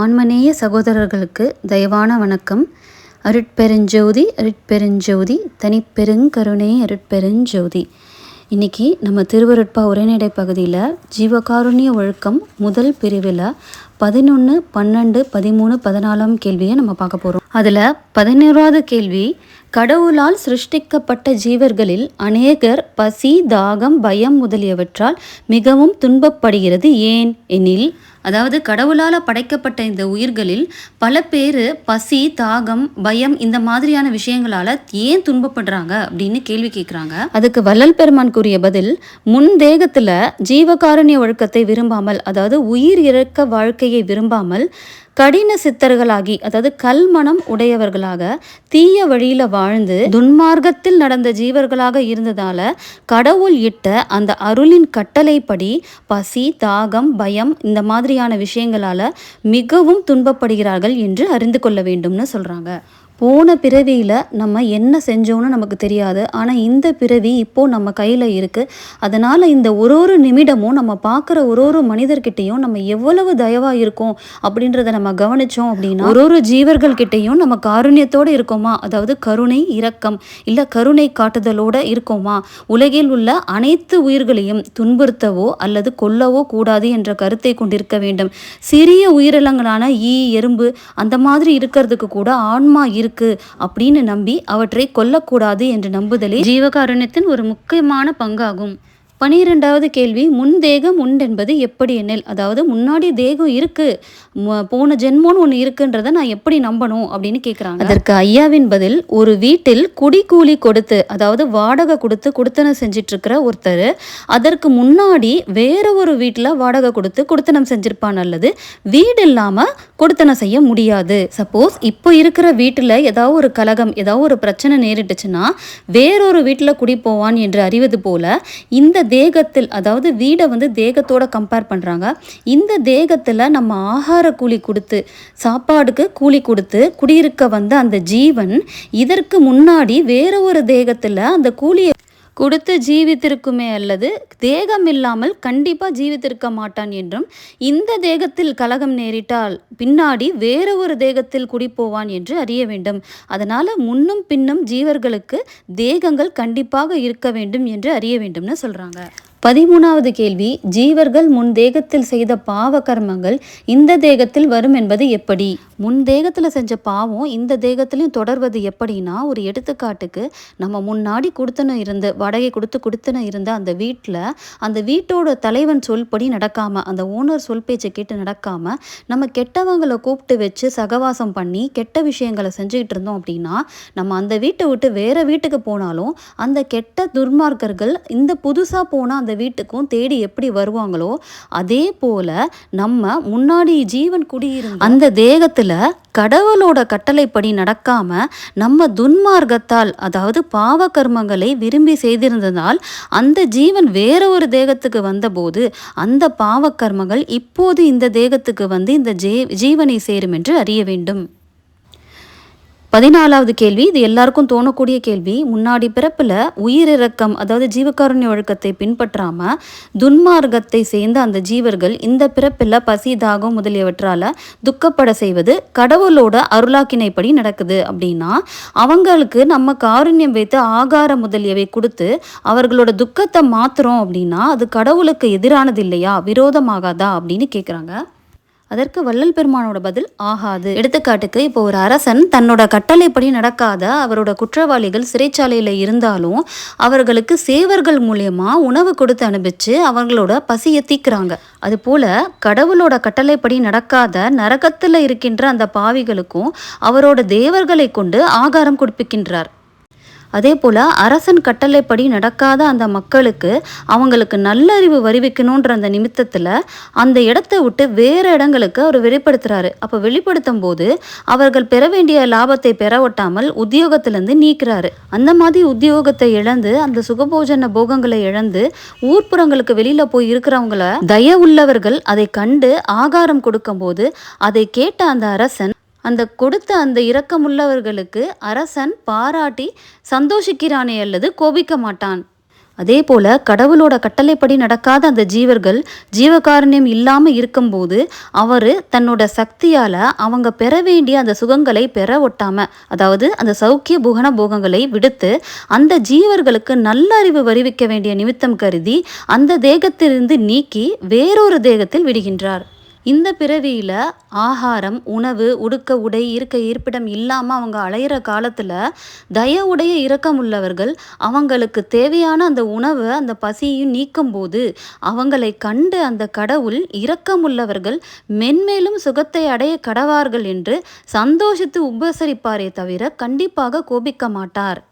ஆன்மநேய சகோதரர்களுக்கு தயவான வணக்கம். அருட்பெருஞ்சோதி அருட்பெருஞ்சோதி தனிப்பெருங்கருணை அருட்பெருஞ்சோதி. இன்றைக்கி நம்ம திருவருட்பா உரைநடை பகுதியில் ஜீவகாருண்ய ஒழுக்கம் முதல் பிரிவில் 11, 12, 13, 14 கேள்வியை நம்ம பார்க்க போகிறோம். அதில் 11வது கேள்வி, கடவுளால் சிருஷ்டிக்கப்பட்ட ஜீவர்களில் அநேகர் பசி, தாகம், பயம் முதலியவற்றால் மிகவும் துன்பப்படுகிறது ஏன் எனில், அதாவது கடவுளால் படைக்கப்பட்ட இந்த உயிர்களில் பல பேர் பசி, தாகம், பயம் இந்த மாதிரியான விஷயங்களால் ஏன் துன்பப்படுறாங்க அப்படின்னு கேள்வி கேட்குறாங்க. அதுக்கு வள்ளல் பெருமான் கூறிய பதில், முன் தேகத்தில் ஜீவகாருண்ய ஒழுக்கத்தை விரும்பாமல், அதாவது உயிர் இறக்க வாழ்க்கையை விரும்பாமல் கடின சித்தர்களாகி, அதாவது கல்மனம் உடையவர்களாக தீய வழியில் வாழ்ந்து துன்மார்க்கத்தில் நடந்த ஜீவர்களாக இருந்ததால கடவுள் இட்ட அந்த அருளின் கட்டளைப்படி பசி, தாகம், பயம் இந்த மாதிரியான விஷயங்களால் மிகவும் துன்பப்படுகிறார்கள் என்று அறிந்து கொள்ள வேண்டும்னு சொல்கிறாங்க. போன பிறவியில் நம்ம என்ன செஞ்சோன்னு நமக்கு தெரியாது, ஆனால் இந்த பிறவி இப்போது நம்ம கையில் இருக்குது. அதனால் இந்த ஒரு நிமிடமும் நம்ம பார்க்குற ஒரு மனிதர்கிட்டையும் நம்ம எவ்வளவு தயவாக இருக்கோம் அப்படின்றத நம்ம கவனித்தோம் அப்படின்னா, ஒரு ஜீவர்கள்கிட்டையும் நம்ம காருண்யத்தோடு இருக்கோமா, அதாவது கருணை இரக்கம் இல்லை கருணை காட்டுதலோடு இருக்கோமா, உலகில் உள்ள அனைத்து உயிர்களையும் துன்புறுத்தவோ அல்லது கொல்லவோ கூடாது என்ற கருத்தை கொண்டிருக்க வேண்டும். சிறிய உயிரினங்களான ஈ, எறும்பு அந்த மாதிரி இருக்கிறதுக்கு கூட ஆன்மா இருக்கு அப்படின்னு நம்பி அவற்றை கொல்லக்கூடாது என்று நம்புதலே ஜீவகாருண்யத்தின் ஒரு முக்கியமான பங்காகும். 12வது கேள்வி, முன் தேகம் உண்டென்பது எப்படி எண்ணில், அதாவது முன்னாடி தேகம் இருக்கு, போன ஜென்மோன்னு ஒன்று இருக்குன்றதை நான் எப்படி நம்பணும் அப்படின்னு கேட்குறாங்க. அதற்கு ஐயாவின் பதில், ஒரு வீட்டில் குடிக்கூலி கொடுத்து, அதாவது வாடகை கொடுத்து குடுத்தனம் செஞ்சிட்டு இருக்கிற ஒருத்தர் அதற்கு முன்னாடி வேற ஒரு வீட்டில் வாடகை கொடுத்து குடுத்தனம் செஞ்சிருப்பான், அல்லது வீடு இல்லாமல் குடுத்தனம் செய்ய முடியாது. சப்போஸ் இப்போ இருக்கிற வீட்டில் ஏதாவது ஒரு கலகம், ஏதாவது ஒரு பிரச்சனை நேரிட்டுச்சுன்னா வேறொரு வீட்டில் குடி போவான் என்று அறிவது போல இந்த தேகத்தில், அதாவது வீடை தேகத்தோட கம்பேர் பண்ணுறாங்க. இந்த தேகத்தில் நம்ம ஆகார கூலி கொடுத்து, சாப்பாடுக்கு கூலி கொடுத்து குடியிருக்க வந்த அந்த ஜீவன் இதற்கு முன்னாடி வேற ஒரு தேகத்தில் அந்த கூலியை கொடுத்து ஜீவித்திருக்குமே, அல்லது தேகம் இல்லாமல் கண்டிப்பாக ஜீவித்திருக்க மாட்டான் என்றும், இந்த தேகத்தில் கலகம் நேரிட்டால் பின்னாடி வேற ஒரு தேகத்தில் குடிப்போவான் என்று அறிய வேண்டும். அதனால் முன்னும் பின்னும் ஜீவர்களுக்கு தேகங்கள் கண்டிப்பாக இருக்க வேண்டும் என்று அறிய வேண்டும்னு சொல்கிறாங்க. 13வது கேள்வி, ஜீவர்கள் முன் தேகத்தில் செய்த பாவ கர்மங்கள் இந்த தேகத்தில் வரும் என்பது எப்படி? முன் தேகத்தில் செஞ்ச பாவம் இந்த தேகத்திலையும் தொடர்வது எப்படின்னா, ஒரு எடுத்துக்காட்டுக்கு நம்ம முன்னாடி கொடுத்தன இருந்து வாடகை கொடுத்தன இருந்த அந்த வீட்டில் அந்த வீட்டோட தலைவன் சொல்படி நடக்காமல், அந்த ஓனர் சொல் பேச்சை கேட்டு நடக்காமல் நம்ம கெட்டவங்களை கூப்பிட்டு வச்சு சகவாசம் பண்ணி கெட்ட விஷயங்களை செஞ்சுக்கிட்டு இருந்தோம் அப்படின்னா, நம்ம அந்த வீட்டை விட்டு வேற வீட்டுக்கு போனாலும் அந்த கெட்ட துர்மார்க்கர்கள் இந்த புதுசாக போனால் அந்த வீட்டுக்கும் தேடி எப்படி வருவாங்களோ, அதே போல நம்ம முன்னாடி ஜீவன் குடியிருந்த அந்த தேகத்துல கடவுளோட கட்டளைப்படி நடக்காம நம்ம துன்மார்க்கத்தால், அதாவது பாவ கர்மங்களை விரும்பி செய்திருந்ததால் அந்த ஜீவன் வேற ஒரு தேகத்துக்கு வந்தபோது அந்த பாவ கர்மங்கள் இப்போது இந்த தேகத்துக்கு வந்து இந்த ஜீவனை சேரும் என்று அறிய வேண்டும். 14வது கேள்வி, இது எல்லாருக்கும் தோணக்கூடிய கேள்வி. முன்னாடி பிறப்பில் உயிரிறக்கம், அதாவது ஜீவகாருண்ய ஒழுக்கத்தை பின்பற்றாமல் துன்மார்க்கத்தை சேர்ந்த அந்த ஜீவர்கள் இந்த பிறப்பில் பசி, தாகம் முதலியவற்றால் துக்கப்பட செய்வது கடவுளோட அருளாக்கினைப்படி நடக்குது அப்படின்னா, அவங்களுக்கு நம்ம காருண்யம் வைத்து ஆகாரம் முதலியவை கொடுத்து அவர்களோட துக்கத்தை மாத்துறோம் அப்படின்னா அது கடவுளுக்கு எதிரானது இல்லையா, விரோதமாகாதா அப்படின்னு கேட்குறாங்க. அதற்கு வள்ளல் பெருமானோட பதில், ஆகாது. எடுத்துக்காட்டுக்கு, இப்போ ஒரு அரசன் தன்னோட கட்டளைப்படி நடக்காத அவரோட குற்றவாளிகள் சிறைச்சாலையில் இருந்தாலும் அவர்களுக்கு சேவர்கள் மூலயமா உணவு கொடுத்து அனுப்பிச்சு அவங்களோட பசியை தீக்குறாங்க. அதுபோல கடவுளோட கட்டளைப்படி நடக்காத நரகத்தில் இருக்கின்ற அந்த பாவிகளுக்கும் அவரோட தேவர்களை கொண்டு ஆகாரம் கொடுப்பிக்கின்றார். அதே போல் அரசன் கட்டளைப்படி நடக்காத அந்த மக்களுக்கு அவங்களுக்கு நல்லறிவு வருவிக்கணுன்ற அந்த நிமித்தத்தில் அந்த இடத்த விட்டு வேறு இடங்களுக்கு அவர் வெளிப்படுத்துகிறாரு. அப்போ வெளிப்படுத்தும் போது அவர்கள் பெற வேண்டிய லாபத்தை பெற ஒட்டாமல் உத்தியோகத்திலேருந்து நீக்கிறாரு. அந்த மாதிரி உத்தியோகத்தை இழந்து அந்த சுகபோஜன போகங்களை இழந்து ஊர்ப்புறங்களுக்கு வெளியில் போய் இருக்கிறவங்கள தயவுள்ளவர்கள் அதை கண்டு ஆகாரம் கொடுக்கும்போது அதை கேட்ட அந்த அரசன் அந்த கொடுத்த அந்த இரக்கமுள்ளவர்களுக்கு அரசன் பாராட்டி சந்தோஷிக்கிறானே அல்லது கோபிக்க மாட்டான். அதே போல கடவுளோட கட்டளைப்படி நடக்காத அந்த ஜீவர்கள் ஜீவகாருண்யம் இல்லாமல் இருக்கும்போது அவர் தன்னோட சக்தியால் அவங்க பெற வேண்டிய அந்த சுகங்களை பெற ஒட்டாம, அதாவது அந்த சௌக்கிய புகன போகங்களை விடுத்து அந்த ஜீவர்களுக்கு நல்லறிவு வருவிக்க வேண்டிய நிமித்தம் கருதி அந்த தேகத்திலிருந்து நீக்கி வேறொரு தேகத்தில் விடுகின்றார். இந்த பிறவியில் ஆகாரம், உணவு, உடுக்க உடை, இருக்க இருப்பிடம் இல்லாமல் அவங்க அலையிற காலத்தில் தயவுடைய இரக்கம் உள்ளவர்கள் அவங்களுக்கு தேவையான அந்த உணவை அந்த பசியையும் நீக்கும்போது அவங்களை கண்டு அந்த கடவுள் இரக்கம் உள்ளவர்கள் மென்மேலும் சுகத்தை அடைய கடவார்கள் என்று சந்தோஷித்து உபசரிப்பாரே தவிர கண்டிப்பாக கோபிக்க மாட்டார்.